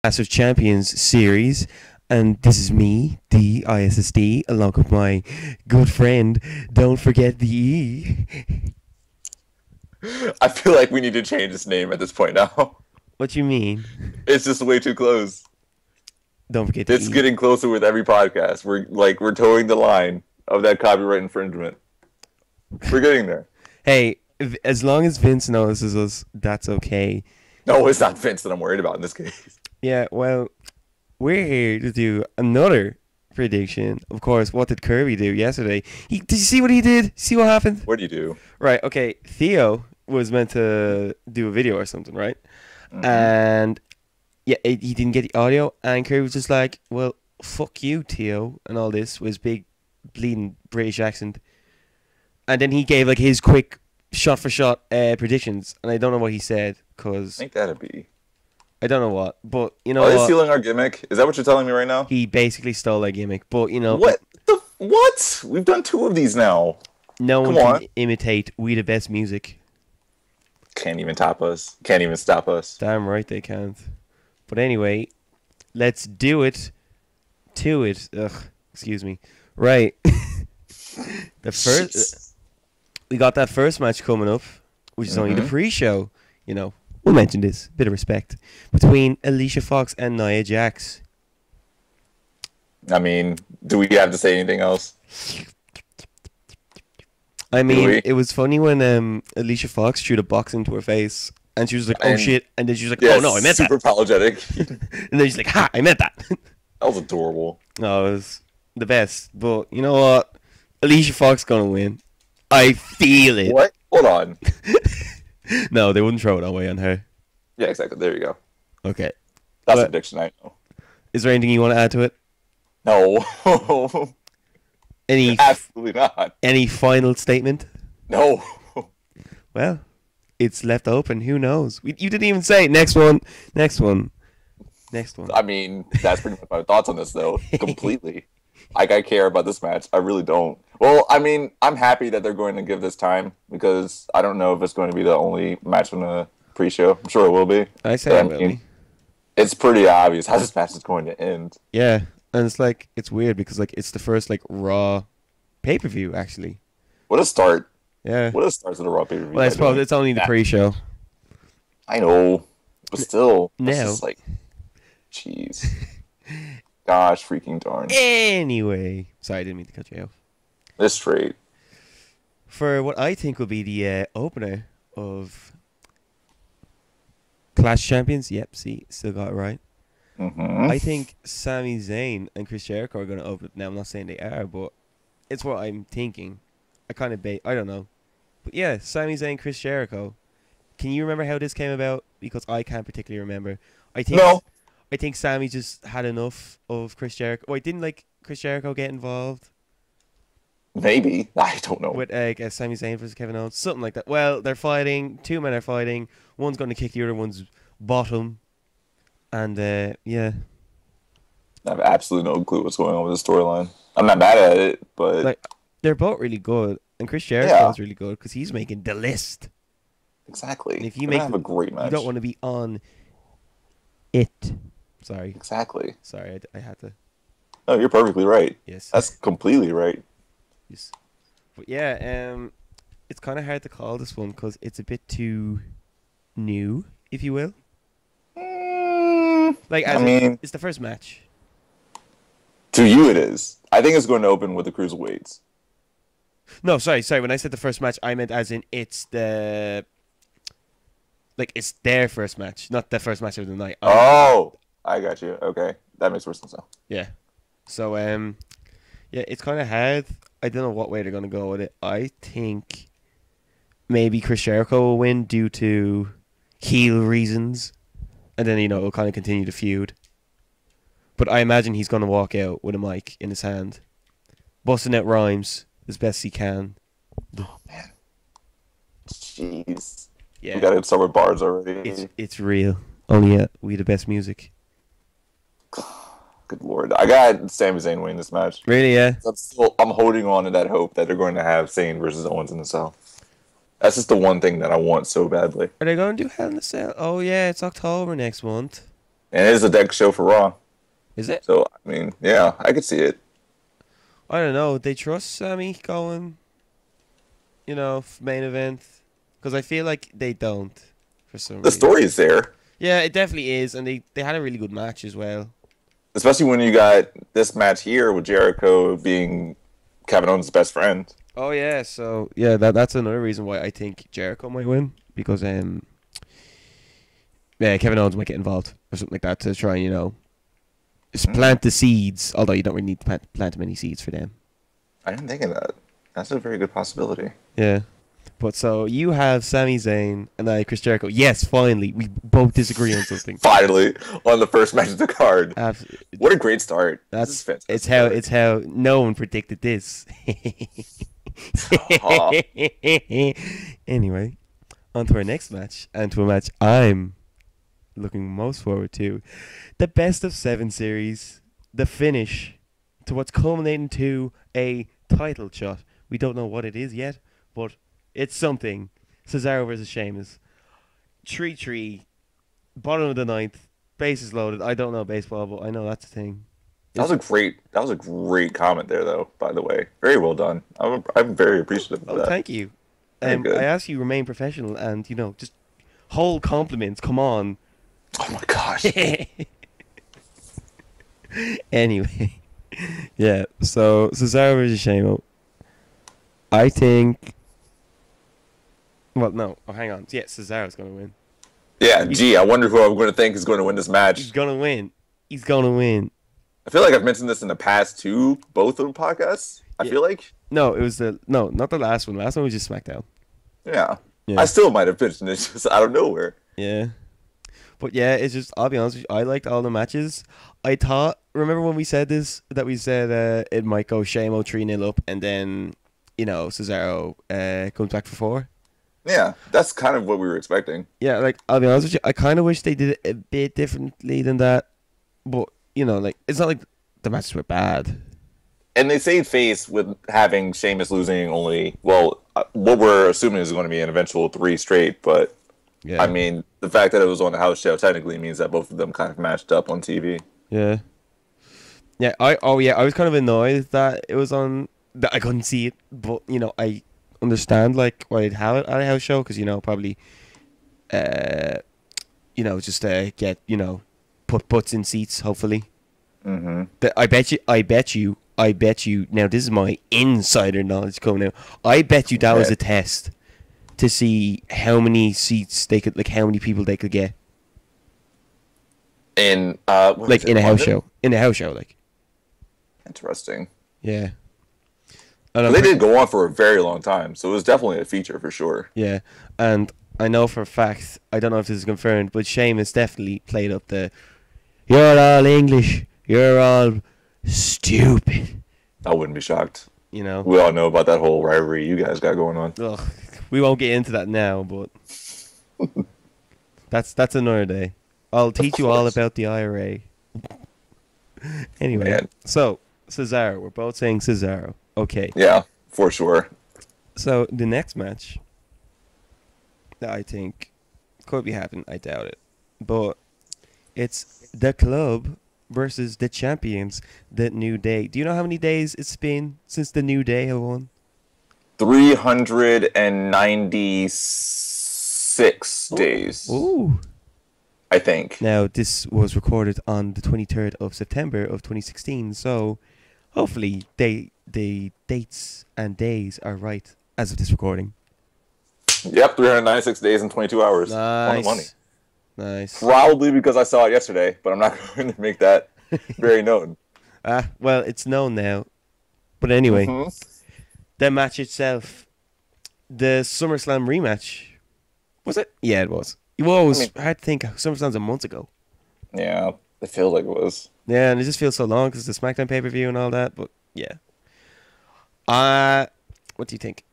Clash of Champions series, and this is me, the ISSD, along with my good friend. Don't forget the E. I feel like we need to change its name at this point now. What you mean? It's just way too close. Don't forget the It's E. getting closer with every podcast. We're towing the line of that copyright infringement. We're getting there. Hey, as long as Vince notices us, that's okay. No, it's not Vince that I'm worried about in this case. Yeah, well, we're here to do another prediction. Of course, what did Kirby do yesterday? Did you see what he did? See what happened? What do you do? Right, okay. Theo was meant to do a video or something, right? Mhm. And yeah, he didn't get the audio, and Kirby was just like, well, fuck you, Theo, and all this was big, bleeding British accent. And then he gave like his quick shot for shot predictions, and I don't know what he said I because think that'd be. I don't know what, but you know Are they what? stealing our gimmick? Is that what you're telling me right now? He basically stole that gimmick, but you know, What? We've done 2 of these now. no one Come on. can imitate We the Best Music. Can't even top us. Can't even stop us. Damn right they can't. But anyway, let's do it to it. Ugh, excuse me. Right. The first we got that first match coming up, which is only the pre-show. You know, we'll mention this. Bit of respect between Alicia Fox and Nia Jax. I mean, do we have to say anything else? I Do mean, we? it was funny when Alicia Fox threw the box into her face, and she was like, "Oh And- shit!" And then she was like, Yeah, "Oh no, I meant super that." apologetic. And then she's like, "Ha, I meant that." That was adorable. No, it was the best. But you know what? Alicia Fox gonna win. I feel it. What? Hold on. No, they wouldn't throw it away on her. Yeah, exactly. There you go. Okay. That's a But- prediction I know. Is there anything you want to add to it? No. Any Absolutely not. any final statement? No. Well, it's left open. Who knows? You didn't even say it. Next one. Next one. Next one. I mean, that's pretty much my thoughts on this, though. Completely. Like, I care about this match. I really don't. Well, I mean, I'm happy that they're going to give this time because I don't know if it's going to be the only match on the pre-show. I'm sure it will be. I say But, it will be. It's pretty obvious how this match is going to end. Yeah, and it's like it's weird because like it's the first like Raw pay-per-view actually. What a start. Yeah. What a start to the Raw pay-per-view. Well, I suppose it's only the pre-show. I know, but still, it's No. just like, jeez, gosh, freaking darn, Anyway, sorry, I didn't mean to cut you off. this trade. For what I think will be the opener of Clash Champions. Yep, see, still got it right. Mm-hmm. I think Sami Zayn and Chris Jericho are going to open it. Now, I'm not saying they are, but it's what I'm thinking. I don't know. But yeah, Sami Zayn, Chris Jericho. Can you remember how this came about? Because I can't particularly remember. No. I think Sami just had enough of Chris Jericho. Wait, didn't like Chris Jericho get involved Maybe. I don't know. with Sami Zayn versus Kevin Owens? Something like that. Well, they're fighting. 2 men are fighting. One's going to kick the other one's bottom. And yeah. I have absolutely no clue what's going on with the storyline. I'm not mad at it, but Like, they're both really good. And Chris Jericho Yeah. is really good because he's making the list. exactly. And if They're you gonna make have a great match. You don't want to be on it. Sorry. Exactly. Sorry, I had to. No, you're perfectly right. Yes. That's completely right. Yes. But yeah, it's kind of hard to call this one because it's a bit too new, if you will. Like, I mean, it's the first match. to you it is. I think it's going to open with the cruiserweights. No, sorry. When I said the first match, I meant as in it's the... Like, it's their first match, not the first match of the night. Oh, I got you. Okay, that makes more sense now. Yeah. So, yeah, it's kind of hard. I don't know what way they're going to go with it. I think maybe Chris Jericho will win due to heel reasons. And then, you know, it'll kind of continue the feud. But I imagine he's going to walk out with a mic in his hand, busting out rhymes as best he can. Oh man, jeez. Yeah, We got to start with bars already. it's real. Only We the Best Music. Good lord, I got Sami Zayn winning this match. Really, yeah. I'm holding on to that hope that they're going to have Zayn versus Owens in the cell. That's just the one thing that I want so badly. Are they going to do Hell in a Cell? Oh, yeah, it's October next month. And it is a deck show for Raw. Is it? So, I mean, yeah, I could see it. I don't know. They trust Sammy going, main event, because I feel like they don't for some The reason. story is there, Yeah, it definitely is, and they had a really good match as well. especially when you got this match here with Jericho being Kevin Owens' best friend. Oh yeah, so yeah, that's another reason why I think Jericho might win, because yeah, Kevin Owens might get involved or something like that to try and just plant the seeds. Although you don't really need to plant many seeds for them. I didn't think of that. That's a very good possibility. Yeah. But so you have Sami Zayn and I Chris Jericho. Yes, finally, we both disagree on something. Finally, on the first match of the card. What a great start. This is fantastic. It's how no one predicted this. Anyway, on to our next match, and to a match I'm looking most forward to. The best of 7 series, the finish to what's culminating to a title shot. We don't know what it is yet, but it's something. Cesaro versus Sheamus. 3-3, bottom of the 9th, bases loaded. I don't know baseball, but I know that's a thing. That was a great comment there, though. By the way, very well done. I'm very appreciative of Oh, that. thank you. Very good. I ask you remain professional and just whole compliments. Come on. Oh my gosh. Anyway, yeah. So Cesaro versus Sheamus. I think. Well, no. Oh, hang on. Yeah, Cesaro's gonna win. Yeah. Gee, I wonder who I'm going to think is going to win this match. He's gonna win. He's gonna win. I feel like I've mentioned this in the past too, both of the podcasts. I feel like. No, it was not the last one. The last one was just SmackDown. Yeah. Yeah. I still might have mentioned it just out of nowhere. Yeah. But yeah, it's just, I'll be honest with you, I liked all the matches. Remember when we said this, that we said it might go Sheamus 3-0 up, and then, Cesaro comes back for 4? Yeah, that's kind of what we were expecting. Yeah, like, I'll be honest with you, I kind of wish they did it a bit differently than that. But, it's not like the matches were bad. And they saved face with having Sheamus losing only, what we're assuming is going to be an eventual 3 straight, but Yeah. I mean, the fact that it was on the house show technically means that both of them kind of matched up on TV. Yeah. Yeah, I was kind of annoyed that it was on, that I couldn't see it, but, I understand, like, why I'd have it at a house show, because, probably, just to get, put butts in seats, hopefully. Mm-hmm. I bet you, now this is my insider knowledge coming out, I bet you that was a test to see how many seats they could, like, how many people they could get. In, like, in a house show. In a house show, like. Interesting. Yeah. And they did go on for a very long time, so it was definitely a feature for sure. Yeah, and I know for a fact, I don't know if this is confirmed, but Sheamus definitely played up the, "You're all English, you're all stupid." I wouldn't be shocked. We all know about that whole rivalry you guys got going on. Ugh, we won't get into that now, but that's another day. I'll teach you all about the IRA. Anyway, Man. So Cesaro, we're both saying Cesaro. Okay. Yeah, for sure. So the next match that I think could be happening, I doubt it, but it's the Club versus the Champions, the New Day. Do you know how many days it's been since the New Day have won? 396 days. Ooh. I think. Now, this was recorded on the 23rd of September of 2016, so hopefully the dates and days are right as of this recording. Yep, 396 days and 22 hours. On the money. Nice. Probably because I saw it yesterday, but I'm not going to make that very known. Well, it's known now. But anyway, the match itself, the SummerSlam rematch, was it? Yeah, it was. Well, it was hard to think. SummerSlam's a month ago. Yeah, it feels like it was. Yeah, and it just feels so long because the SmackDown pay-per-view and all that, but yeah. What do you think?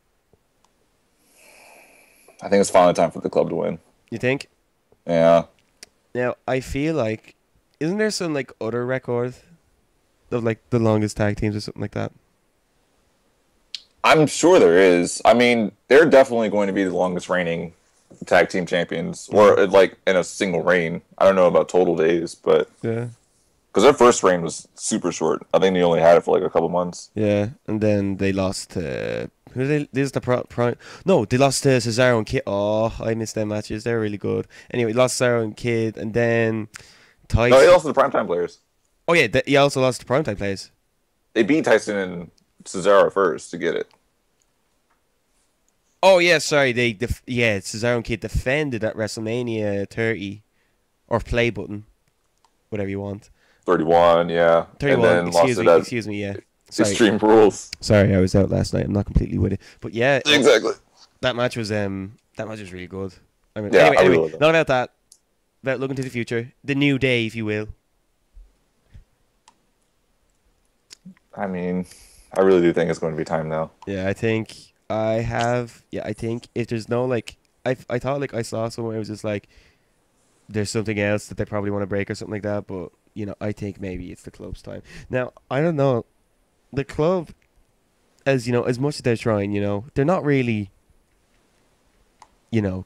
I think it's finally time for the Club to win. You think? Yeah. Now, I feel like, isn't there some, like, other record of, like, the longest tag teams or something like that? I'm sure there is. I mean, they're definitely going to be the longest reigning tag team champions, or like in a single reign. I don't know about total days, but Yeah. because their first reign was super short. I think they only had it for like a couple months. Yeah, and then they lost to who did they? This is the prime. No, they lost to Cesaro and Kid. Oh, I missed them matches. They're really good. Anyway, lost Cesaro and Kid, and then No, they Tyson. lost to the primetime players. Oh yeah, he also lost to Primetime Plays. They beat Tyson and Cesaro first to get it. Oh yeah, sorry. Yeah, Cesaro and Kid defended at WrestleMania 30 or play button, whatever you want. 31, yeah. 31. And then Excuse lost me. it at Excuse me. Yeah. Sorry. Extreme Rules. Sorry, I was out last night. I'm not completely with it, but yeah, Exactly. that match was really good. I mean, Yeah, I anyway, really love that. not about that. About looking to the future, the new day, if you will. I mean, I really do think it's going to be time now. Yeah, I think I have. Yeah, I think if there's no like, I thought like I saw somewhere it was just like, there's something else that they probably want to break or something like that. But I think maybe it's the club's time. Now I don't know, the club, as as much as they're trying, they're not really.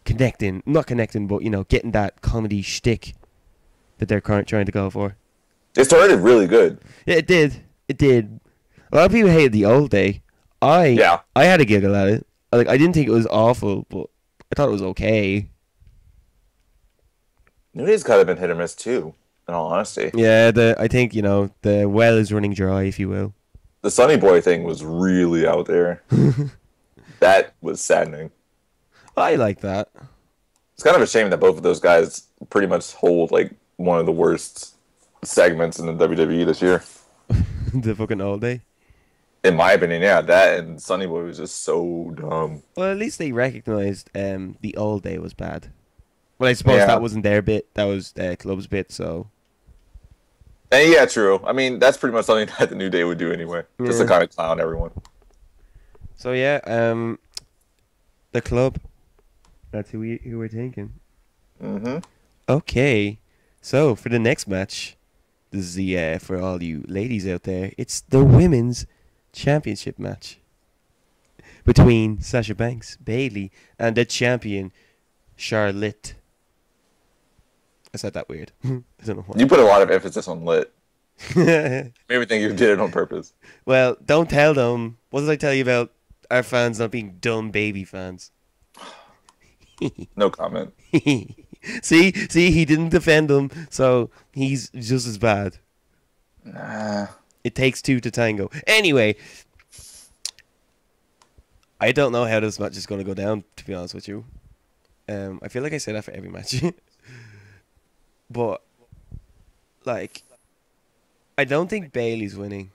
Connecting, not connecting, but getting that comedy shtick that they're trying to go for. It started really good. Yeah, it did. It did. A lot of people hated the old day. I had a giggle at it. I didn't think it was awful, but I thought it was okay. New Day's kind of been hit or miss too, in all honesty. Yeah, I think the well is running dry, if you will. The Sunny Boy thing was really out there. That was saddening. I like that. It's kind of a shame that both of those guys pretty much hold like one of the worst segments in the WWE this year. The fucking old day. In my opinion, yeah, that and Sunny Boy was just so dumb. Well, at least they recognized the old day was bad. Well, I suppose that wasn't their bit. That was club's bit. So. And yeah, true. I mean, that's pretty much something that the New Day would do anyway, just to kind of clown everyone. So yeah, the club. That's who we're thinking. Mm-hmm. Okay, so for the next match, this is the for all you ladies out there, it's the women's championship match between Sasha Banks, Bayley, and the champion Charlotte. I said that weird. I don't know why. You put a lot of emphasis on lit. Maybe think you did it on purpose. Well, don't tell them. What did I tell you about our fans not being dumb baby fans? No comment. See, he didn't defend them, so he's just as bad. Nah. It takes two to tango. Anyway, I don't know how this match is going to go down, to be honest with you. I feel like I say that for every match. But, like, I don't think Bayley's winning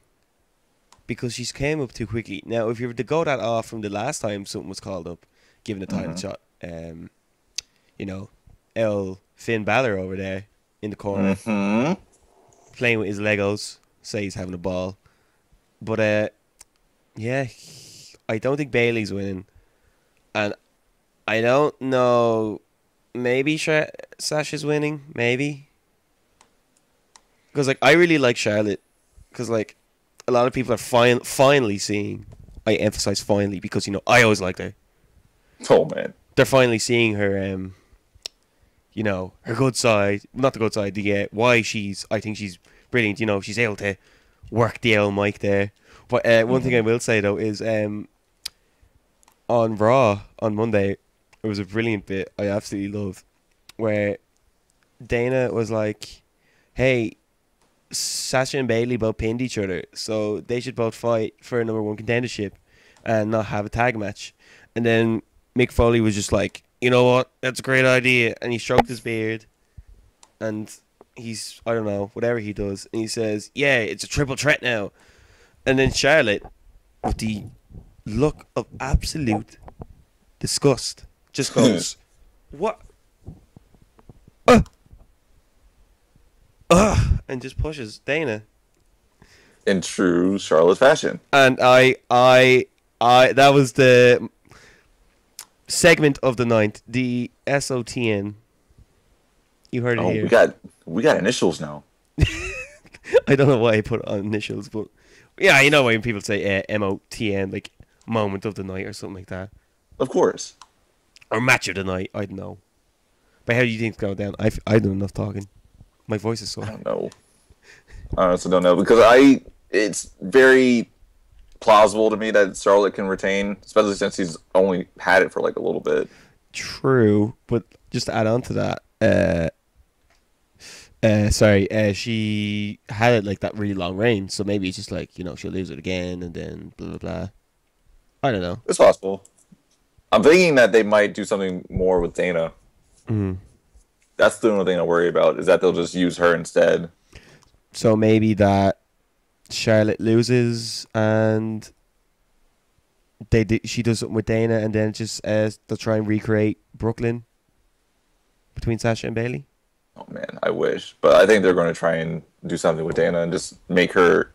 because she's came up too quickly. Now, if you were to go that off from the last time something was called up, given a title shot, Finn Balor over there in the corner, playing with his Legos, say he's having a ball. But, yeah, I don't think Bayley's winning. And I don't know, maybe Sasha's winning, maybe. Because, like, I really like Charlotte. Because, like, a lot of people are finally seeing, I emphasize finally, because, I always liked her. Oh, man. They're finally seeing her, her good side. Not the good side, why I think she's brilliant. She's able to work the old mic there. But one thing I will say, though, is on Raw on Monday, it was a brilliant bit I absolutely love, where Dana was like, hey, Sasha and Bayley both pinned each other, so they should both fight for a number one contendership and not have a tag match. And then Mick Foley was just like, you know what, that's a great idea. And he stroked his beard and he's, I don't know, whatever he does. And he says, yeah, it's a triple threat now. And then Charlotte, with the look of absolute disgust, just goes, what? And just pushes Dana. In true Charlotte fashion. And I that was the segment of the night, the SOTN. You heard it here. We got initials now. I don't know why I put on initials, but yeah, you know when people say MOTN, like moment of the night or something like that. Of course. Or match of the night. I don't know. But how do you think it's going down? I've done enough talking. My voice is I sore. don't know. I honestly don't know because it's very plausible to me that Charlotte can retain, especially since he's only had it for like a little bit. True, but just to add on to that, she had it like that really long reign, so maybe it's just like, she'll lose it again and then blah blah blah. I don't know. It's possible. I'm thinking that they might do something more with Dana. Mm. That's the only thing I worry about is that they'll just use her instead. So maybe that Charlotte loses and she does something with Dana, and then just they'll try and recreate Brooklyn between Sasha and Bailey. Oh man, I wish, but I think they're going to try and do something with Dana and just make her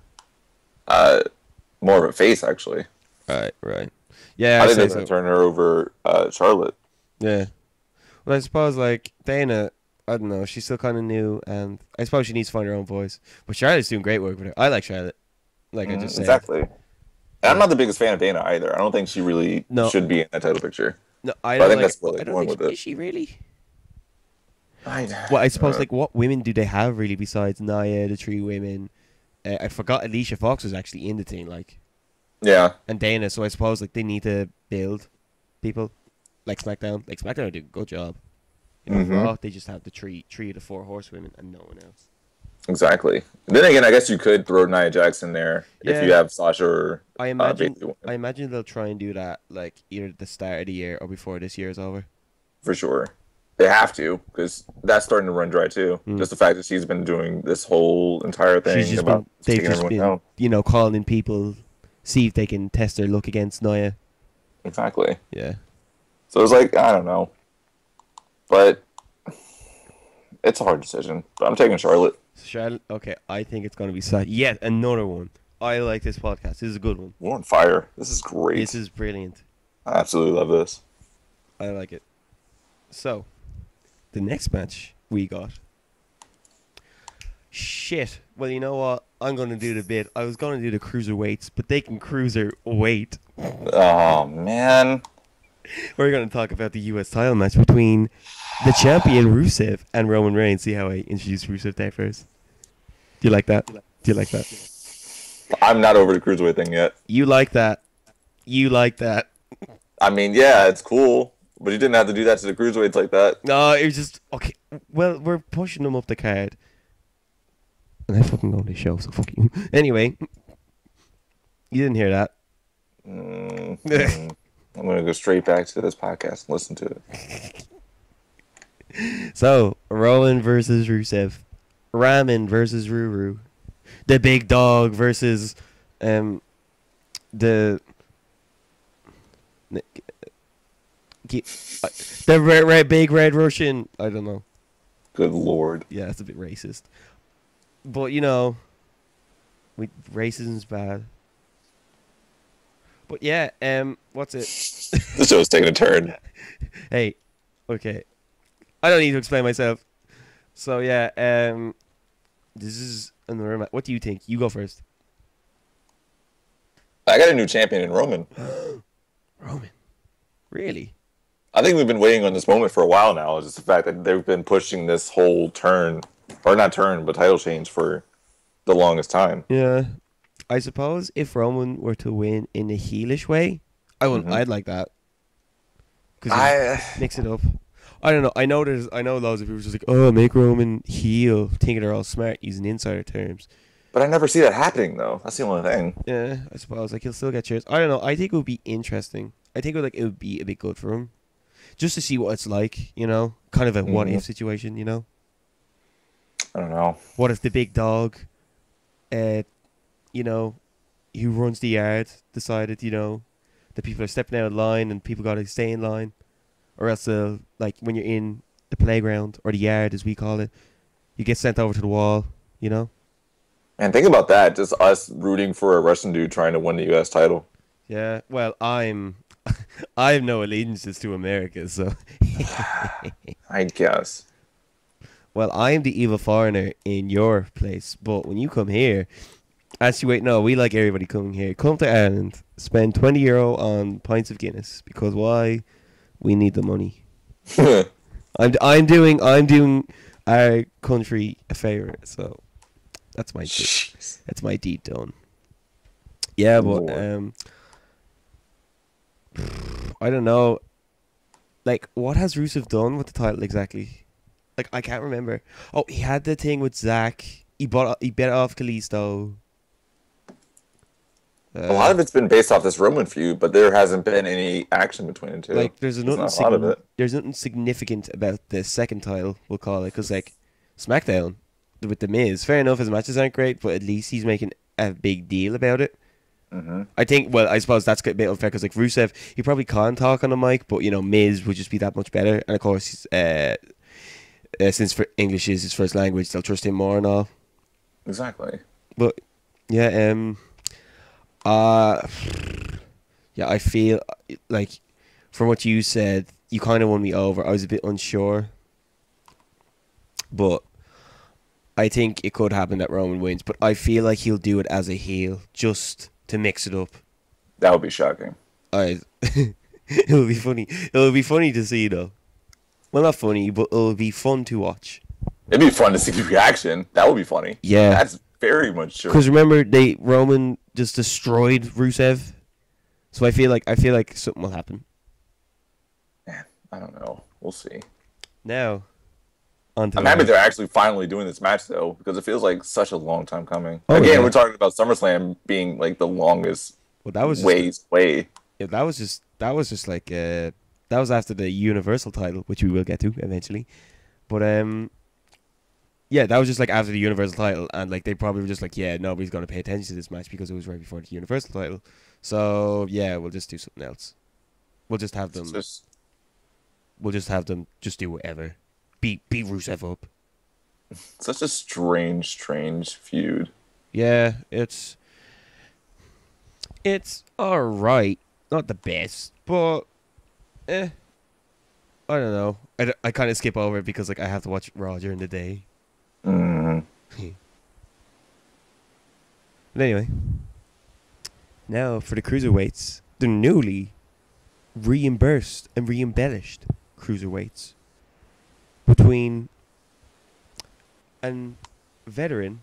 more of a face. Actually, right. Yeah, I think they're going to turn her over Charlotte. Yeah. Well, I suppose like Dana, I don't know, she's still kind of new, and I suppose she needs to find her own voice. But Charlotte's doing great work with her. I like Charlotte, like I just said. Exactly. And I'm not the biggest fan of Dana either. I don't think she really should be in that title picture. No, I think that's where they're going with it. Is she really? Well, I suppose like what women do they have really besides Nia, the three women? I forgot Alicia Fox was actually in the team, like. Yeah. And Dana, so I suppose like they need to build people like SmackDown. Like SmackDown do a good job. Raw, they just have the three of the four horsewomen and no one else. Exactly. Then again, I guess you could throw Nia Jax in there if you have Sasha or I imagine they'll try and do that like either at the start of the year or before this year is over. For sure. They have to, because that's starting to run dry too. Just the fact that she's been doing this whole entire thing they've just been calling in people, see if they can test their luck against Nia. Exactly. Yeah. So it's like, I don't know. But it's a hard decision. But I'm taking Charlotte. Charlotte, okay, I think it's going to be sad. Yet another one. I like this podcast. This is a good one. We're on fire. This is great. This is brilliant. I absolutely love this. I like it. So, the next match we got. Shit. Well, you know what? I'm going to do the bit. I was going to do the cruiserweights, but they can cruiserweight. Oh, man. We're going to talk about the U.S. title match between the champion Rusev and Roman Reigns. See how I introduced Rusev there first? Do you like that? Do you like that? I'm not over the cruiserweight thing yet. You like that. You like that. I mean, yeah, it's cool. But you didn't have to do that to the cruiserweights like that. No, it was just... Okay, well, we're pushing them up the card. And I fucking own this show, so fuck you. Anyway. You didn't hear that. I'm going to go straight back to this podcast and listen to it. So, Rowan versus Rusev. Ramen versus Ruru. The big dog versus the big red Russian. I don't know. Good lord. Yeah, that's a bit racist. But racism's bad. But yeah, what's it? The show's taking a turn. Hey, okay. I don't need to explain myself. So yeah, this is another match. What do you think? You go first. I got a new champion in Roman. Roman? Really? I think we've been waiting on this moment for a while now. It's just the fact that they've been pushing this whole turn, or not turn, but title change for the longest time. Yeah. I suppose if Roman were to win in a heelish way, I'd like that. Because mix it up. I don't know. I know loads of people just like, oh, make Roman heel, thinking they're all smart using insider terms. But I never see that happening though. That's the only thing. Yeah, I suppose like he'll still get cheers. I don't know. I think it would be interesting. I think it would be a bit good for him, just to see what it's like. Kind of a what if situation. I don't know. What if the big dog, who runs the yard, decided, that people are stepping out of line and people got to stay in line, or else like when you're in the playground or the yard as we call it, you get sent over to the wall. And think about that, just us rooting for a Russian dude trying to win the U.S. title. Yeah, well, I have no allegiances to America, so... I guess. Well, I am the evil foreigner in your place, but when you come here... Actually, wait, no, we like everybody coming here. Come to Ireland, spend €20 on pints of Guinness, because why? We need the money. I'm doing our country a favor, so that's my Jeez. that's my deed done. Yeah, but Lord. I don't know. Like, what has Rusev done with the title exactly? Like, I can't remember. Oh, he had the thing with Zack. He bet off Kalisto. A lot of it's been based off this Roman feud, but there hasn't been any action between the two. Like, There's not a lot of it. there's nothing significant about the second title, we'll call it, because like SmackDown with the Miz, fair enough, his matches aren't great, but at least he's making a big deal about it. Mm-hmm. I think, well, I suppose that's a bit unfair because like Rusev, he probably can talk on the mic, but you know Miz would just be that much better, and of course, since English is his first language, they'll trust him more and all. Exactly. But yeah, uh, yeah, I feel like from what you said, you kind of won me over. I was a bit unsure, but I think it could happen that Roman wins. But I feel like he'll do it as a heel, just to mix it up. That would be shocking. It'll be funny. It'll be funny to see though. Well, not funny, but it'll be fun to watch. It'd be fun to see the reaction. That would be funny. Yeah, That's very much true. because remember, Roman just destroyed Rusev, so I feel like something will happen. Man, I don't know. We'll see. Now, on to I'm the happy match. they're actually finally doing this match though, because it feels like such a long time coming. Oh, Again, yeah. we're talking about SummerSlam being like the longest Well, that was just ways way. yeah, that was just like that was after the Universal title, which we will get to eventually. But yeah, that was just like after the Universal title, and like they probably were just like, yeah, nobody's gonna pay attention to this match because it was right before the Universal title. So yeah, we'll just do something else. We'll just have them. Just We'll just have them just do whatever. Beat Rusev up. such a strange feud. Yeah, it's all right. Not the best, but I don't know. I kind of skip over it because like I have to watch Raw during the day. Mm. But anyway, now for the cruiserweights, the newly reimbursed and re-embellished cruiserweights between an veteran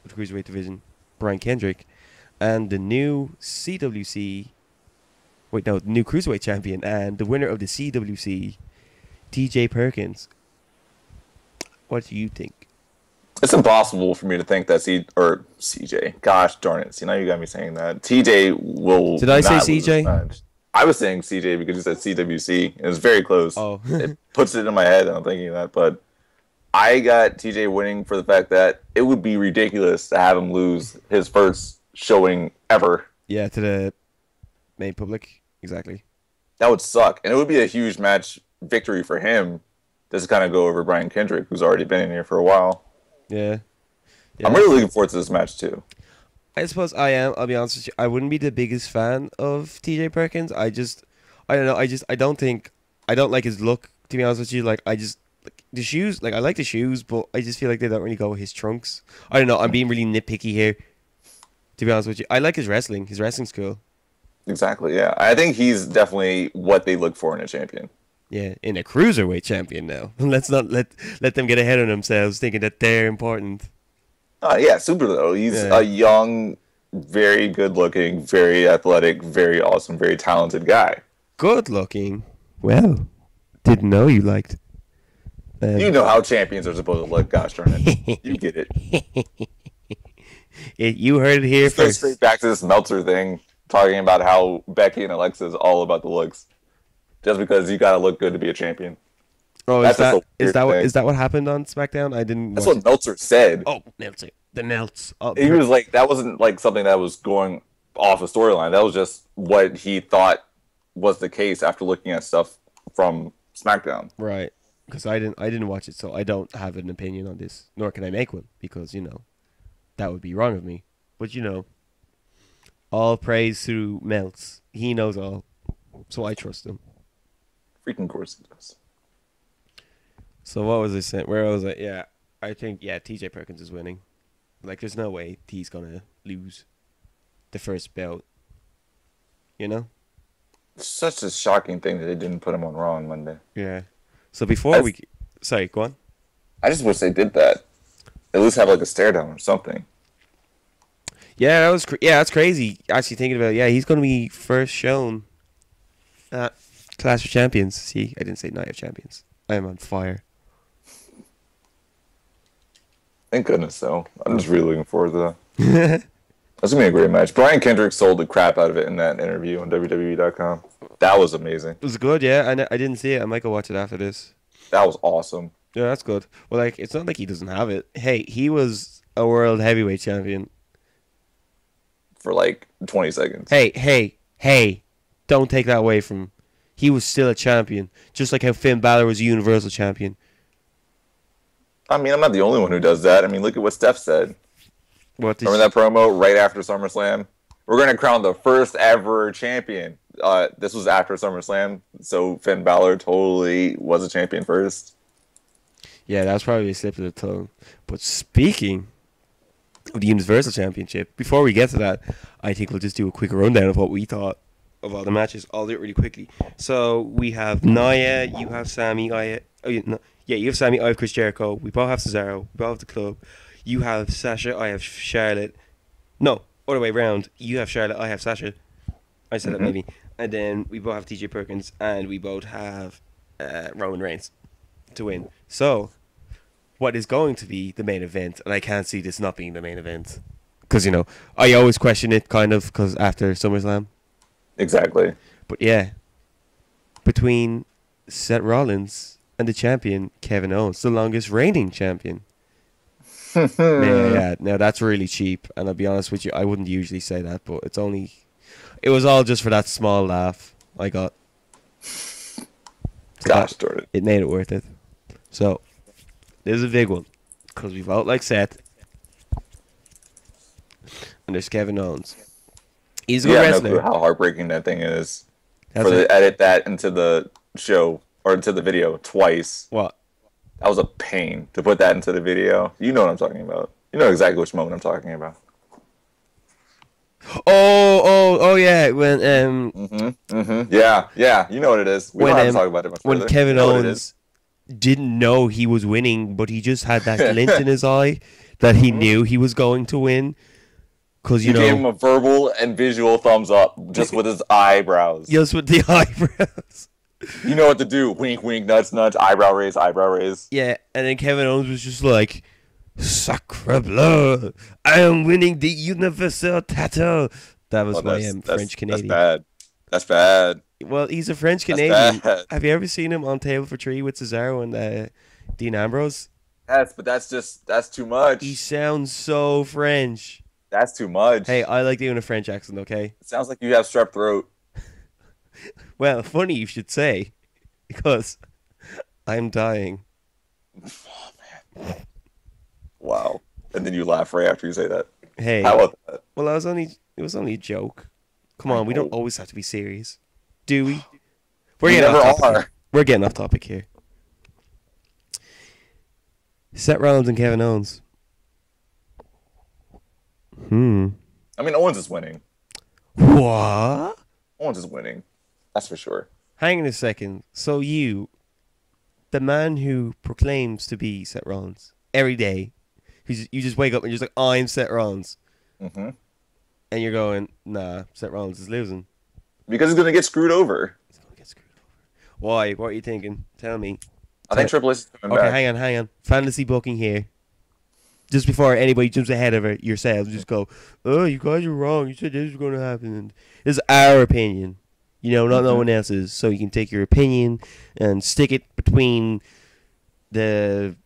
of the cruiserweight division, Brian Kendrick, and the new CWC. Wait, no, the new cruiserweight champion and the winner of the CWC, TJ Perkins. What do you think? It's impossible for me to think that CJ. Gosh darn it! See, now you got me saying that. TJ will. Did I say not lose this CJ? match. I was saying CJ because you said CWC. It was very close. Oh, It puts it in my head, and I'm thinking that. But I got TJ winning for the fact that it would be ridiculous to have him lose his first showing ever. yeah, to the main public. Exactly. That would suck, and it would be a huge match victory for him. Just kind of go over Brian Kendrick, who's already been in here for a while. Yeah. I'm really looking forward to this match too. I suppose I am. I'll be honest with you. I wouldn't be the biggest fan of TJ Perkins. I don't know. I don't like his look. To be honest with you, like the shoes. Like I like the shoes, but I just feel like they don't really go with his trunks. I don't know. I'm being really nitpicky here. To be honest with you, I like his wrestling. His wrestling's cool. Exactly, yeah. I think he's definitely what they look for in a champion. Yeah, in a cruiserweight champion now. Let's not let them get ahead of themselves, thinking that they're important. Yeah, super though. He's Yeah. a young, very good looking, very athletic, very awesome, very talented guy. Good looking. Well, didn't know you liked. You know how champions are supposed to look, gosh darn it. You get it. You heard it here Let's go first. straight back to this Meltzer thing, talking about how Becky and Alexa is all about the looks. Just because you gotta look good to be a champion. Oh, That's just a weird thing. is that what happened on SmackDown? I didn't. That's watch what Meltzer said. it. Oh, Meltzer, the Melts. Oh, He was like, that wasn't like something that was going off a storyline. That was just what he thought was the case after looking at stuff from SmackDown. right, because I didn't watch it, so I don't have an opinion on this, nor can I make one, because that would be wrong of me. But all praise to Melts. He knows all, so I trust him. Freaking course he does. So what was I saying? Where was I? Yeah, I think TJ Perkins is winning. Like, there's no way he's gonna lose the first belt. You know? Such a shocking thing that they didn't put him on Raw on Monday. Yeah. So before I, we, sorry, go on. I just wish they did that. At least have like a stare down or something. Yeah, that's crazy. Actually thinking about it, yeah, he's going to be first shown at Clash of Champions. See, I didn't say Night of Champions. I am on fire. Thank goodness, though. I'm just really looking forward to that. That's gonna be a great match. Brian Kendrick sold the crap out of it in that interview on WWE.com. That was amazing. It was good, yeah. I didn't see it. I might go watch it after this. That was awesome. Yeah, that's good. Well, like, it's not like he doesn't have it. Hey, he was a world heavyweight champion. For like 20 seconds. Hey. Don't take that away from him. He was still a champion. Just like how Finn Balor was a Universal Champion. I mean, I'm not the only one who does that. I mean, look at what Steph said. Remember that promo right after SummerSlam? We're going to crown the first ever champion. This was after SummerSlam, so Finn Balor totally was a champion first. Yeah, that was probably a slip of the tongue. But speaking of the Universal Championship, before we get to that, I think we'll just do a quick rundown of what we thought of all the matches. I'll do it really quickly. So we have Nia, you have Sammy, you have Sammy, I have Chris Jericho. We both have Cesaro, we both have the club. You have Sasha, I have Charlotte. No, other way around. You have Charlotte, I have Sasha. I said that maybe. And then we both have TJ Perkins, and we both have Roman Reigns to win. So, what is going to be the main event? And I can't see this not being the main event. Because, I always question it, kind of, because after SummerSlam. Exactly. But yeah, between Seth Rollins and the champion, Kevin Owens, the longest reigning champion. Yeah, no, that's really cheap. And I'll be honest with you, I wouldn't usually say that, but it was all just for that small laugh I got. Gosh darn it. It made it worth it. So, this is a big one. Because we vote like Seth. And there's Kevin Owens. He's a good wrestler. No clue how heartbreaking that thing is. To edit that into the show, or into the video twice. What? That was a pain to put that into the video. You know what I'm talking about. You know exactly which moment I'm talking about. Oh yeah. When Yeah. You know what it is. We don't have to talk about it much further. When Kevin Owens didn't know he was winning, but he just had that glint in his eye that he knew he was going to win. Because you gave him a verbal and visual thumbs up just with his eyebrows. Just with the eyebrows. You know what to do. Wink, wink, nudge, nudge, eyebrow raise, eyebrow raise. Yeah, and then Kevin Owens was just like, Sacre bleu, I am winning the Universal title. That was my French Canadian. That's bad. Well, he's a French Canadian. Have you ever seen him on Table for Three with Cesaro and Dean Ambrose? Yes, but that's too much. He sounds so French. That's too much. Hey, I like doing a French accent, okay? It sounds like you have strep throat. Well, funny you should say, because I'm dying. Oh, man. Wow. And then you laugh right after you say that. Hey. How about that? Well, it was only a joke. Come on, we don't always have to be serious. Do we? We never are. We're getting off topic here. Seth Rollins and Kevin Owens. I mean, Owens is winning. What? Owens is winning. That's for sure. Hang on a second. So you, the man who proclaims to be Seth Rollins every day, you just wake up and you're just like, I'm Seth Rollins. Mm-hmm. And you're going, nah, Seth Rollins is losing. Because he's going to get screwed over. He's going to get screwed over. Why? What are you thinking? Tell me. I think Triple H is coming back. Okay, hang on. Fantasy booking here. Just before anybody jumps ahead of it yourselves, just go, oh, you guys are wrong. You said this was going to happen. And this is our opinion. Not no one else's. So you can take your opinion and stick it between the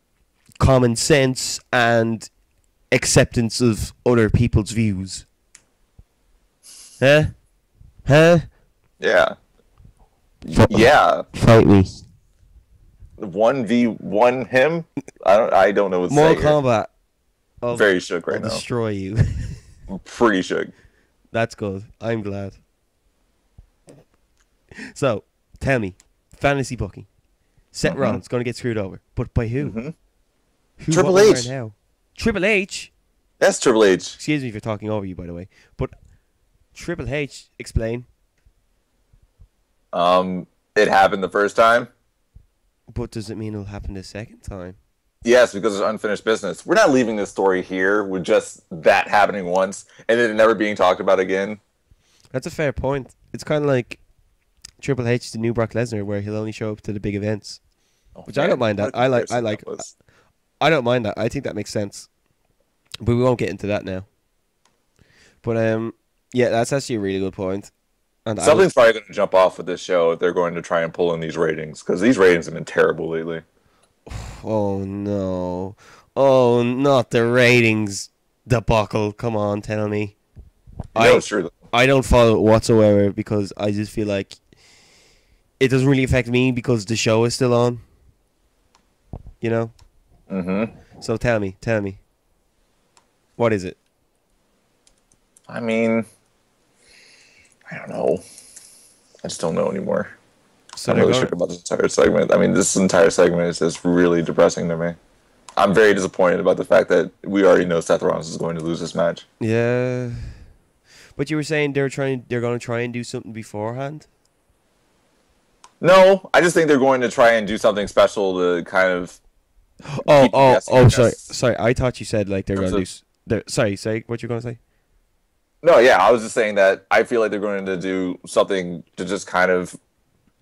common sense and acceptance of other people's views. Huh? Yeah. Yeah. Fight me. 1v1 him? I don't know what to say. Mortal Kombat. I'm very shook right now. Destroy you. I'm pretty shook. That's good. I'm glad. So, tell me, fantasy booking. Seth Rollins going to get screwed over, but by who? Who Triple H. Now? Triple H? That's Triple H. Excuse me for talking over you, by the way. But Triple H, explain. It happened the first time. But does it mean it'll happen the second time? Yes, because it's unfinished business. We're not leaving this story here with just that happening once and then never being talked about again. That's a fair point. It's kind of like Triple H, the new Brock Lesnar, where he'll only show up to the big events. Oh, Which man, I don't mind that. what a comparison that was. I don't mind that. I think that makes sense. But we won't get into that now. But yeah, that's actually a really good point. And Something's probably going to jump off with this show if they're going to try and pull in these ratings, because these ratings have been terrible lately. Oh no. Oh, not the ratings debacle. Come on, tell me. It's true. I don't follow it whatsoever because I just feel like it doesn't really affect me because the show is still on. You know? Mm-hmm. So tell me. What is it? I mean, I don't know. I just don't know anymore. So I'm really shook about this entire segment. I mean, this entire segment is just really depressing to me. I'm very disappointed about the fact that we already know Seth Rollins is going to lose this match. Yeah. But you were saying they're going to try and do something beforehand? No, I just think they're going to try and do something special to kind of. Sorry. I thought you said like they're going to do. Sorry, say what you're going to say. No, yeah, I was just saying that I feel like they're going to do something to just kind of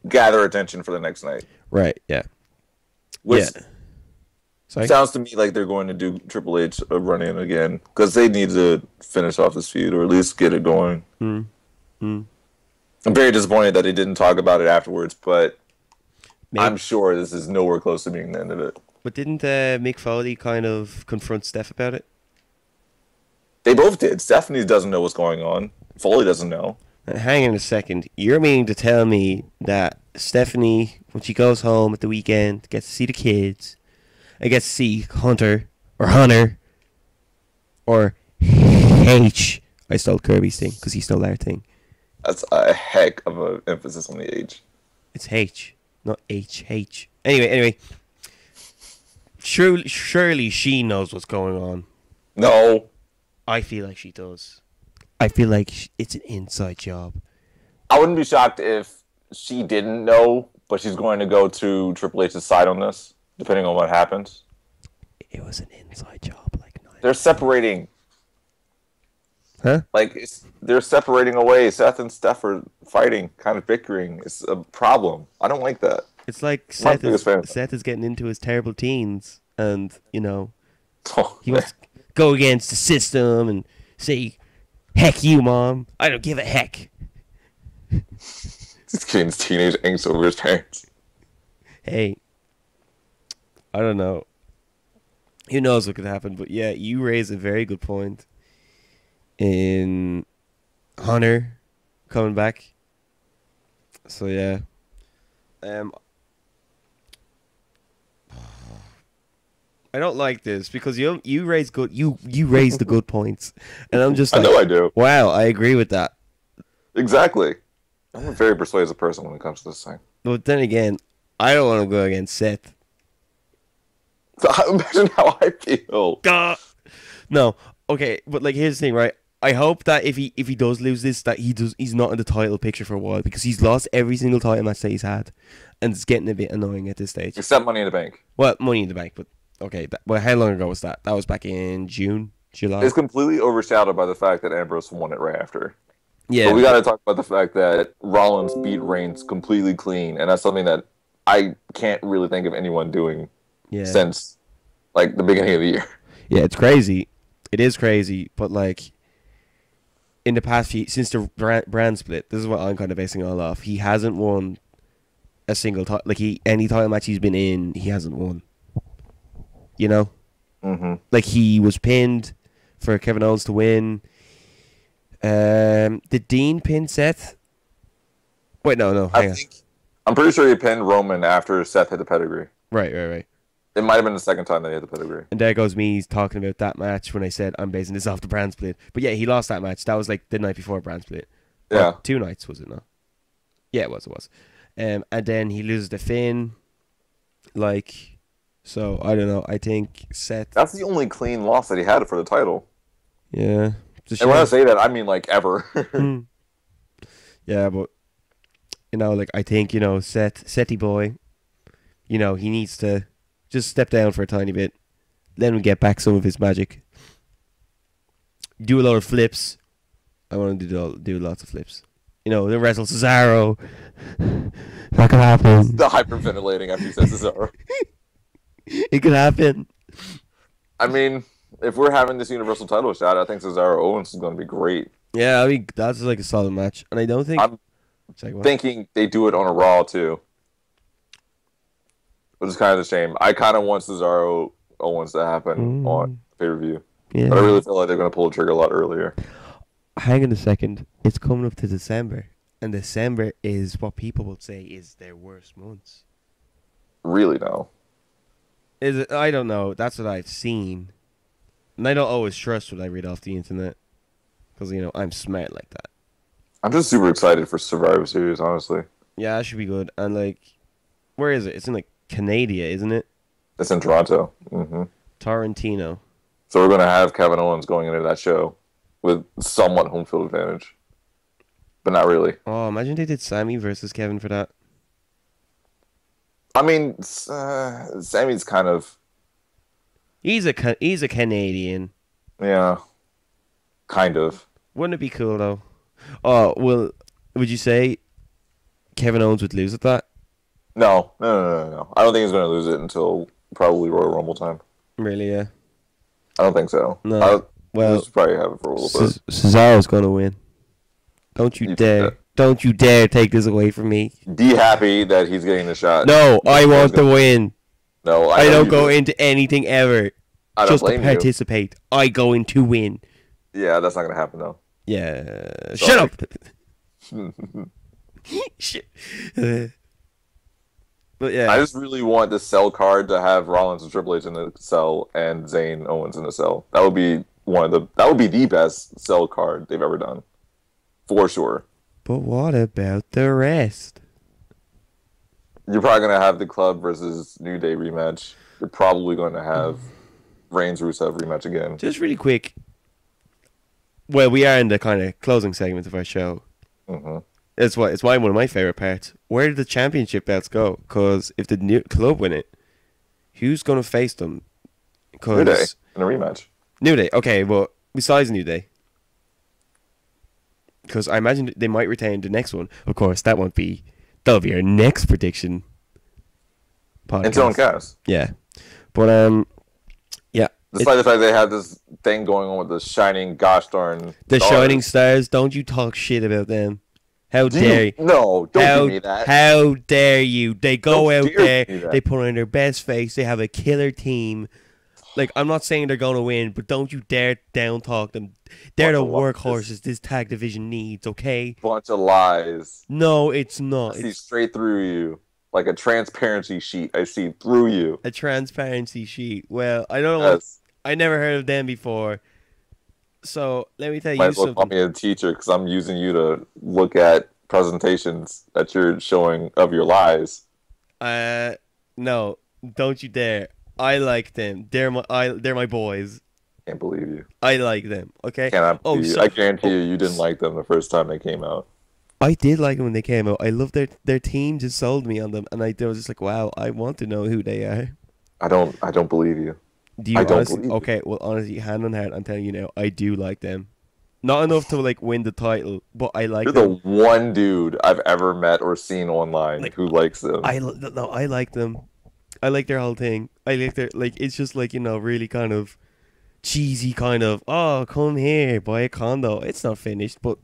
gather attention for the next night. Right. Yeah. Which Sorry? sounds to me like they're going to do Triple H run-in again because they need to finish off this feud or at least get it going. I'm very disappointed that they didn't talk about it afterwards, but I'm sure this is nowhere close to being the end of it. But didn't Mick Foley kind of confront Steph about it? They both did. Stephanie doesn't know what's going on. Foley doesn't know. Hang on a second. You're meaning to tell me that Stephanie, when she goes home at the weekend, gets to see the kids, and gets to see Hunter, or H. I stole Kirby's thing, because he stole our thing. That's a heck of an emphasis on the H. It's H, not H. Anyway. Surely she knows what's going on. No. I feel like she does. I feel like it's an inside job. I wouldn't be shocked if she didn't know, but she's going to go to Triple H's side on this, depending on what happens. It was an inside job. They're separating. Huh? They're separating away. Seth and Steph are fighting, kind of bickering. It's a problem. I don't like that. It's like Seth is getting into his terrible teens, and, he wants to go against the system and say, heck you, Mom. I don't give a heck. He's getting his teenage angst over his parents. Hey, I don't know. Who knows what could happen, but yeah, you raise a very good point in Hunter coming back. So yeah. I don't like this because you raise the good points, and I'm just like, I know I do. Wow, I agree with that. Exactly. I'm a very persuasive person when it comes to this thing. But then again, I don't want to go against Seth. Imagine how I feel. No, okay, but here's the thing, right? I hope that if he does lose this, that he's not in the title picture for a while because he's lost every single title match that he's had, and it's getting a bit annoying at this stage. Except Money in the Bank. Well, Money in the Bank, but okay. Well, how long ago was that? That was back in June, July. It's completely overshadowed by the fact that Ambrose won it right after. Yeah, but we got to talk about the fact that Rollins beat Reigns completely clean, and that's something that I can't really think of anyone doing since the beginning of the year. Yeah, it's crazy. It is crazy, but in the past since the brand split, this is what I'm kind of basing it all off. He hasn't won a single title. Any title match he's been in, he hasn't won. Mm-hmm. He was pinned for Kevin Owens to win. Did Dean pin Seth? Wait, no. I'm pretty sure he pinned Roman after Seth hit the pedigree. Right. It might have been the second time that he hit the pedigree. And there goes me talking about that match when I said I'm basing this off the brand split. But yeah, he lost that match. That was the night before brand split. Yeah. Or 2 nights, was it not? Yeah, it was. And then he loses to Finn. So, I don't know. I think Seth... That's the only clean loss that he had for the title. Yeah. And when I say that, I mean ever. Yeah, but You know, like I think Seti boy, he needs to just step down for a tiny bit, let him get back some of his magic. Do a lot of flips. I want to do lots of flips. Then wrestle Cesaro. That could happen. The hyperventilating after you said Cesaro. It could happen. I mean, if we're having this Universal title shot, I think Cesaro Owens is going to be great. Yeah, I mean, that's like a solid match. And I don't think... I'm thinking they do it on a Raw, too. Which is kind of a shame. I kind of want Cesaro Owens to happen on pay-per-view. Yeah. But I really feel like they're going to pull the trigger a lot earlier. Hang on a second. It's coming up to December. And December is what people would say is their worst months. Really, no. Is it? I don't know. That's what I've seen. And I don't always trust what I read off the internet. Because, I'm smart like that. I'm just super excited for Survivor Series, honestly. Yeah, that should be good. And, where is it? It's in, Canada, isn't it? It's in Toronto. Mm-hmm. Tarantino. So we're going to have Kevin Owens going into that show with somewhat home field advantage. But not really. Oh, imagine they did Sammy versus Kevin for that. I mean, Sammy's kind of... He's a Canadian. Yeah. Kind of. Wouldn't it be cool, though? Oh, well, would you say Kevin Owens would lose at that? No. I don't think he's going to lose it until probably Royal Rumble time. Really, yeah? I don't think so. No. We'll just probably have it for a little bit. Cesaro's going to win. Don't you dare. Don't you dare take this away from me. Be happy that he's getting the shot. No, I want to win. No, I don't go into anything ever. I don't blame you. Just to participate. I go in to win. Yeah, that's not going to happen, though. Yeah. Shut up. Shit. But yeah. I just really want the cell card to have Rollins and Triple H in the cell and Zayn Owens in the cell. That would be the best cell card they've ever done. For sure. But what about the rest? You're probably going to have the Club versus New Day rematch. You're probably going to have Reigns Rusev rematch again. Just really quick. Well, we are in the kind of closing segment of our show. Mm-hmm. It's one of my favorite parts. Where did the championship belts go? Because if the new Club win it, who's going to face them? New Day in a rematch. New Day. Okay, well, besides New Day. Because I imagine they might retain the next one. Of course, that'll be our next prediction podcast. Its own cast. Yeah. But, yeah. Despite the fact they have this thing going on with the shining gosh darn the stars. Shining Stars, don't you talk shit about them. How dare you? No, don't give me that. How dare you? They go out there, they put on their best face, they have a killer team. I'm not saying they're going to win, but don't you dare down talk them. They're the workhorses this tag division needs, okay? Bunch of lies. No, it's not. I see straight through you. Like a transparency sheet. I see through you. A transparency sheet. Well, I don't know. Yes. I never heard of them before. So, let me tell you something. Might as well call me a teacher because I'm using you to look at presentations that you're showing of your lies. No, don't you dare. I like them. They're my boys. Can't believe you. I like them. Okay. Cannot believe you. I guarantee you didn't like them the first time they came out. I did like them when they came out. I love their team. Just sold me on them, and I was just like, wow, I want to know who they are. I don't believe you. Do you honestly? Okay, well, honestly, hand on heart, I'm telling you now, I do like them. Not enough to win the title, but I like them. You're the one dude I've ever met or seen online who likes them. I like them. I like their whole thing. I like their it's just really kind of cheesy kind of, oh, come here, buy a condo. It's not finished, but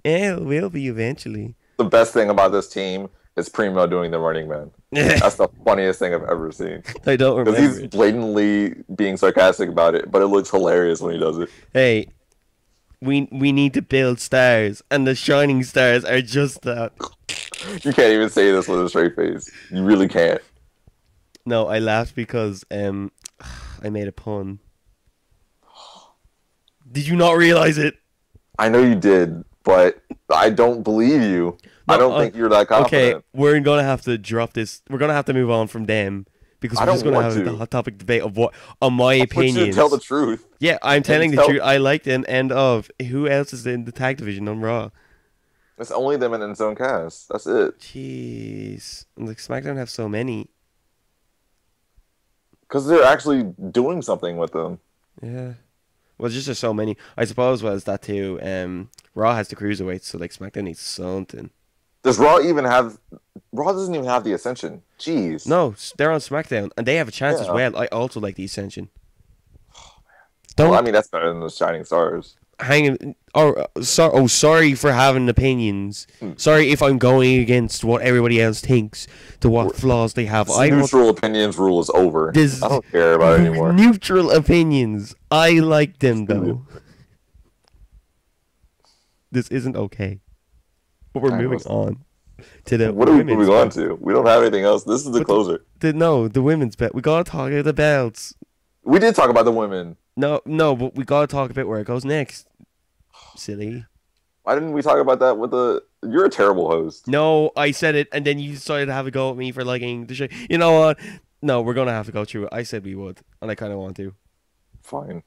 it will be eventually. The best thing about this team is Primo doing the Running Man. That's the funniest thing I've ever seen. I don't remember. Because he's blatantly being sarcastic about it, but it looks hilarious when he does it. Hey, we need to build stars, and the shining stars are just that. You can't even say this with a straight face. You really can't. No, I laughed because I made a pun. Did you not realize it? I know you did, but I don't believe you. No, I don't think you're that confident. Okay, we're going to have to drop this. We're going to have to move on from them because we're just going to have the hot topic debate of what, on my opinion. Tell the truth. Yeah, I'm telling the truth. I like them. End of. Who else is in the tag division on Raw? It's only them in its own cast. That's it. Jeez. And like SmackDown have so many. Because they're actually doing something with them. Yeah. Well, just there's so many. I suppose was that too. Raw has the cruiserweights, so like SmackDown needs something. Does Raw even have? Raw doesn't even have the Ascension. Jeez. No, they're on SmackDown, and they have a chance as Yeah. well. I also like the Ascension. Well, Don't I mean, that's better than the Shining Stars. hang. Sorry for having opinions. Sorry if I'm going against what everybody else thinks to what flaws they have. This I don't. neutral opinions rule is over. This I don't care about it anymore. Neutral opinions. I like them though. This isn't okay. But we're moving on to the What are we women's moving on belt. to? We don't have anything else. This is the closer. The women's belt. We gotta talk about the belts. We did talk about the women. No, but we gotta talk about where it goes next. Silly. Why didn't we talk about that with the? You're a terrible host. No, I said it, and then you decided to have a go at me for liking the show. You know what? No, we're gonna have to go through it. I said we would, and I kind of want to. Fine.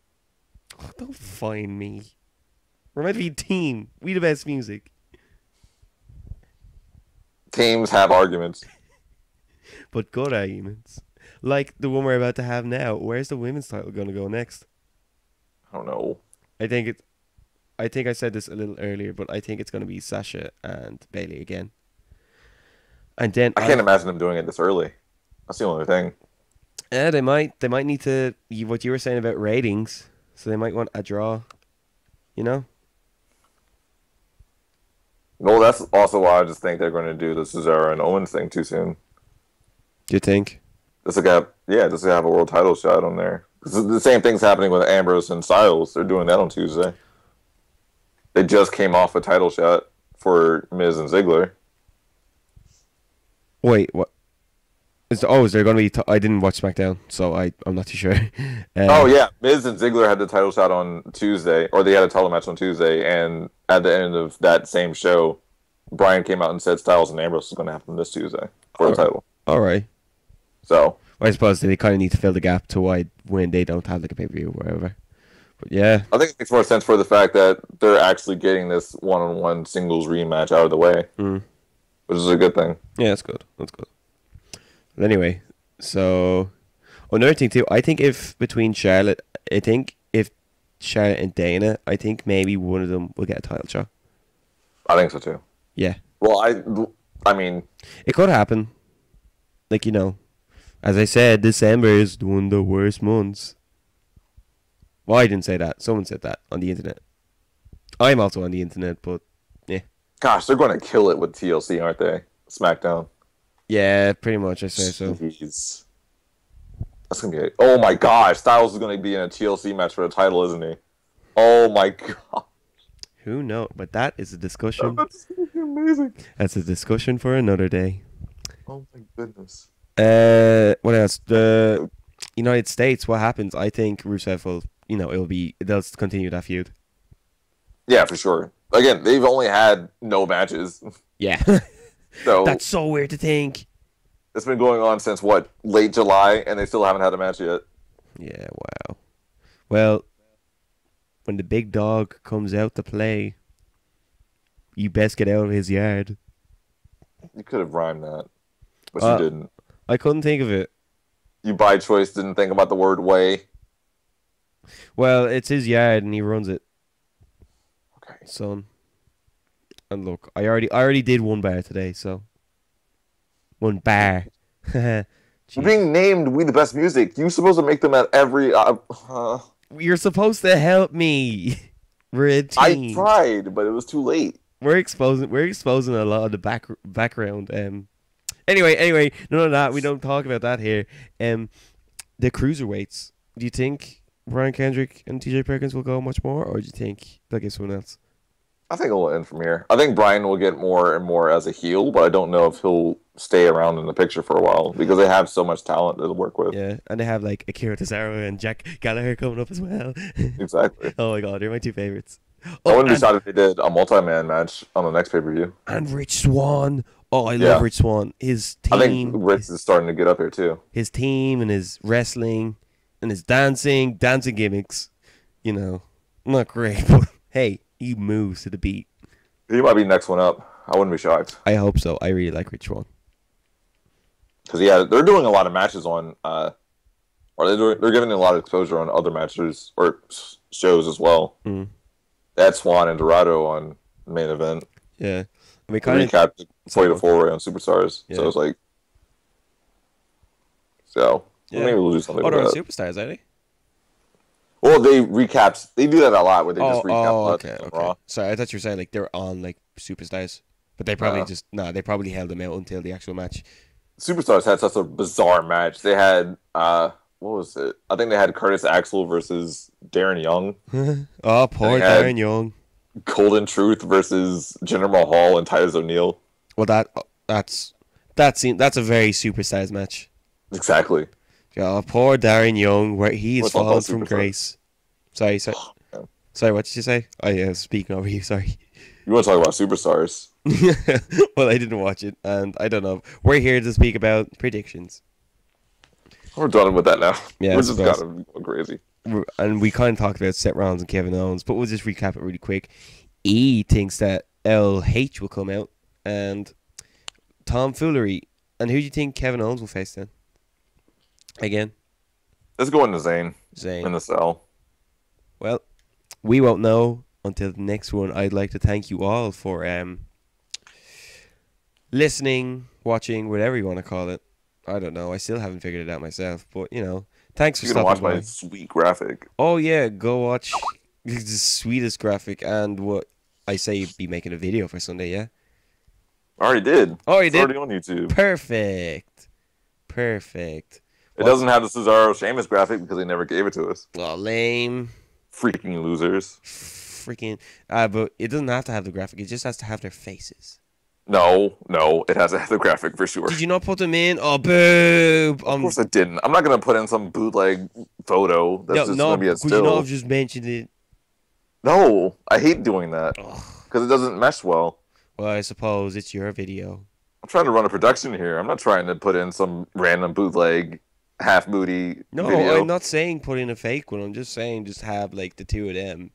Oh, don't find me. We're meant to be a team. We the best music. Teams have arguments. But good arguments. Like the one we're about to have now. Where's the women's title gonna go next? I don't know. I think I said this a little earlier, but I think it's gonna be Sasha and Bailey again. And then I can't imagine them doing it this early. That's the only thing. Yeah, they might need to what you were saying about ratings. So they might want a draw. You know? Well, that's also why I just think they're going to do the Cesaro and Owens thing too soon. Do you think? Just to have a world title shot on there. 'Cause the same thing's happening with Ambrose and Styles. They're doing that on Tuesday. They just came off a title shot for Miz and Ziggler. Wait, what? Is there going to be? I didn't watch SmackDown, so I'm not too sure. Oh yeah, Miz and Ziggler had the title shot on Tuesday, or they had a title match on Tuesday, and at the end of that same show, Bryan came out and said Styles and Ambrose is going to happen this Tuesday for the title. All right. So I suppose they kind of need to fill the gap to when they don't have like a pay-per-view or whatever. But yeah, I think it makes more sense for the fact that they're actually getting this one-on-one singles rematch out of the way, which is a good thing. yeah, that's good. That's good. But anyway, so another thing too. I think if Charlotte and Dana, I think maybe one of them will get a title shot. I think so too. Yeah. Well, I mean, It could happen. Like, you know, as I said, December is one of the worst months. Well, I didn't say that. Someone said that on the internet. I'm also on the internet, but yeah. gosh, they're going to kill it with TLC, aren't they? SmackDown. Yeah, pretty much, I say so. Jeez. That's going to be... Oh my gosh, Styles is going to be in a TLC match for the title, isn't he? Oh my god. Who knows? But that is a discussion. That's going to be amazing. That's a discussion for another day. Oh my goodness. What else? The United States, what happens? I think Rusev will, they'll continue that feud. Yeah, for sure. Again, they've only had no matches. Yeah. So That's so weird to think. it's been going on since, what, late July, and they still haven't had a match yet. Yeah, wow. Well, when the big dog comes out to play, you best get out of his yard. You could have rhymed that, but you didn't. I couldn't think of it. You by choice didn't think about the word way. Well, it's his yard and he runs it, Okay. son. And look, I already did one bar today, so one bar. We're Jeez. being named We the Best Music. You're supposed to make them at every... You're supposed to help me. We're a I team. tried, but it was too late. We're exposing a lot of the background. Anyway, none of that. We don't talk about that here. The cruiserweights. Do you think Brian Kendrick and TJ Perkins will go much more, or do you think they'll get someone else? I think it'll end from here. I think Brian will get more and more as a heel, but I don't know if he'll stay around in the picture for a while because they have so much talent to work with. Yeah, and they have like Akira Tozawa and Jack Gallagher coming up as well. Exactly. Oh my god, they're my two favorites. I Oh, wouldn't be shocked if they did a multi-man match on the next pay-per-view. and Rich Swann. Oh, I Yeah. love Rich Swann. His I think team, Ritz is starting to get up here too. his team, and his wrestling, and his dancing gimmicks. Not great, but hey, he moves to the beat. He might be next one up. I wouldn't be shocked. I hope so. I really like Rich Swann. Because yeah, they're doing a lot of matches on, or they're giving a lot of exposure on other matches or shows as well. Mm. They had Swan and Dorado on the main event. Yeah, and we kind of recapped the 4-4 on Superstars. Yeah. So it's like, maybe we'll do something. Oh, they're with on that. Superstars, are they? Well, they recapped. They do that a lot where they just recap. Okay. Raw. Sorry, I thought you were saying like they're on like Superstars, but they probably they probably held them out until the actual match. Superstars had such a bizarre match. They had what was it? I think they had Curtis Axel versus Darren Young. Oh, poor Darren Young. Golden Truth versus Jinder Mahal and Titus O'Neil. Well, that's a very Superstars match. Exactly. Oh, poor Darren Young, where he is fallen from grace. Sorry. Yeah. Sorry, what did you say? Oh yeah, speaking over you. Sorry. You want to talk about Superstars? Well, I didn't watch it, and I don't know. We're here to speak about predictions. We're done with that now. Yeah, we're just kind of crazy. And we kind of talked about Seth Rollins and Kevin Owens, but we'll just recap it really quick. E thinks that LH will come out, and tomfoolery. And who do you think Kevin Owens will face then? Again? Let's go into Zayn Zayn. in the cell. Well, we won't know until the next one. I'd like to thank you all for listening, watching, whatever you want to call it. I don't know. I still haven't figured it out myself, but thanks for stopping watch by. my sweet graphic. Oh yeah, go watch the sweetest graphic, and what I say be making a video for Sunday. Yeah, I already did. Oh, you it's did? already on YouTube. Perfect. It doesn't have the Cesaro Sheamus graphic because they never gave it to us. Oh, lame. Freaking losers. Freaking. But it doesn't have to have the graphic. It just has to have their faces. No, it has to have the graphic for sure. Did you not put them in? Oh, boo! Of course I didn't. I'm not gonna put in some bootleg photo that's just gonna be a still. Could you not have just mentioned it? No, I hate doing that because it doesn't mesh well. Well, I suppose it's your video. I'm trying to run a production here. I'm not trying to put in some random bootleg, half moody video. I'm not saying put in a fake one. I'm just saying just have like the two of them.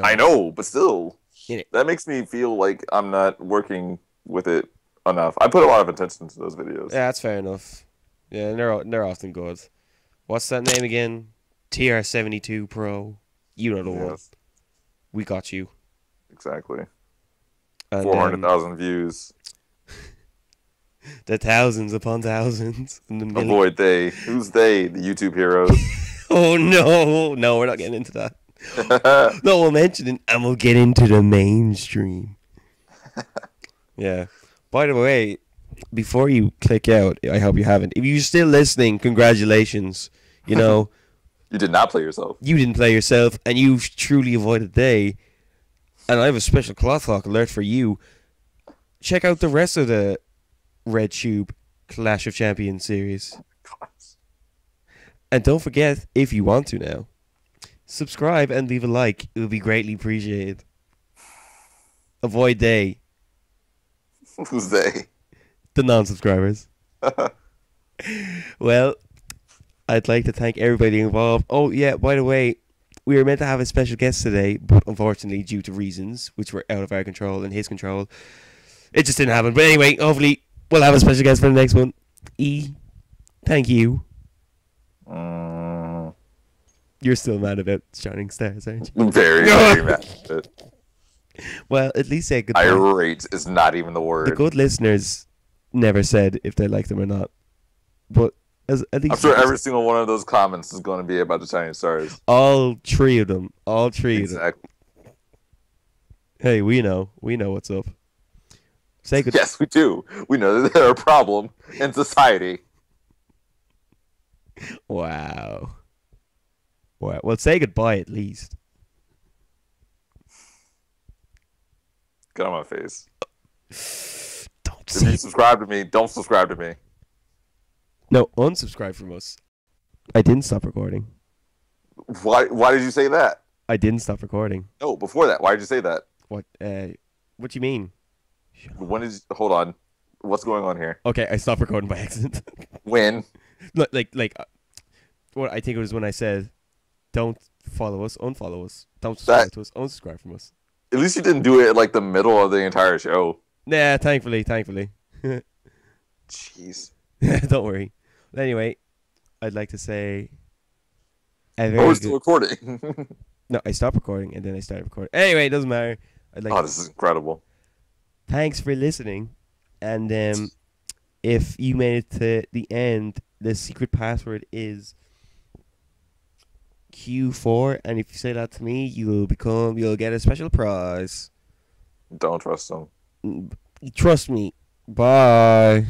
I know, but still, Yeah. that makes me feel like I'm not working with it enough. I put a lot of attention to those videos. Yeah, that's fair enough. Yeah, and they're often good. What's that name again? TR72 Pro. You know the one. We got you. Exactly. And 400,000 views. The thousands upon thousands. And the Avoid they. Who's they? The YouTube heroes. Oh no, we're not getting into that. No, we'll mention it and we'll get into the mainstream. Yeah. By the way, before you click out, I hope you haven't. If you're still listening, congratulations. You did not play yourself. You didn't play yourself, and you truly avoided day. And I have a special cloth talk alert for you. Check out the rest of the Wredtube Clash of Champions series. And don't forget, if you want to now, subscribe and leave a like. It would be greatly appreciated. Avoid they. Who's they? The non-subscribers. Well, I'd like to thank everybody involved. Oh, yeah, by the way, we were meant to have a special guest today, but unfortunately, due to reasons which were out of our control and his control, it just didn't happen. But anyway, hopefully, we'll have a special guest for the next one. E, thank you. You're still mad about Shining Stars, aren't you? Very, very mad. Well, at least say goodbye. Irate is not even the word. The good listeners never said if they liked them or not. But at least I'm sure every single one of those comments is going to be about the Shining Stars. All three of them. All three of them. Exactly. Hey, we know. We know what's up. Say goodbye. Yes, we do. We know that they're a problem in society. Wow. Well, say goodbye at least. Get on my face. Don't If you subscribe to me, don't subscribe to me. No, unsubscribe from us. I didn't stop recording. Why did you say that? I didn't stop recording. No, before that. Why did you say that? What do you mean? Hold on. What's going on here? Okay, I stopped recording by accident. When? What I think it was when I said, don't follow us, unfollow us. Don't subscribe to us, unsubscribe from us. At least you didn't do it at like the middle of the entire show. Yeah, thankfully. Jeez. Don't worry. But anyway, I'd like to say a Oh, we're very still good. recording. No, I stopped recording and then I started recording. Anyway, it doesn't matter. I'd like Oh, to this is incredible. thanks for listening. And if you made it to the end, the secret password is Q4, and if you say that to me, you'll get a special prize. Don't trust them. Trust me. Bye.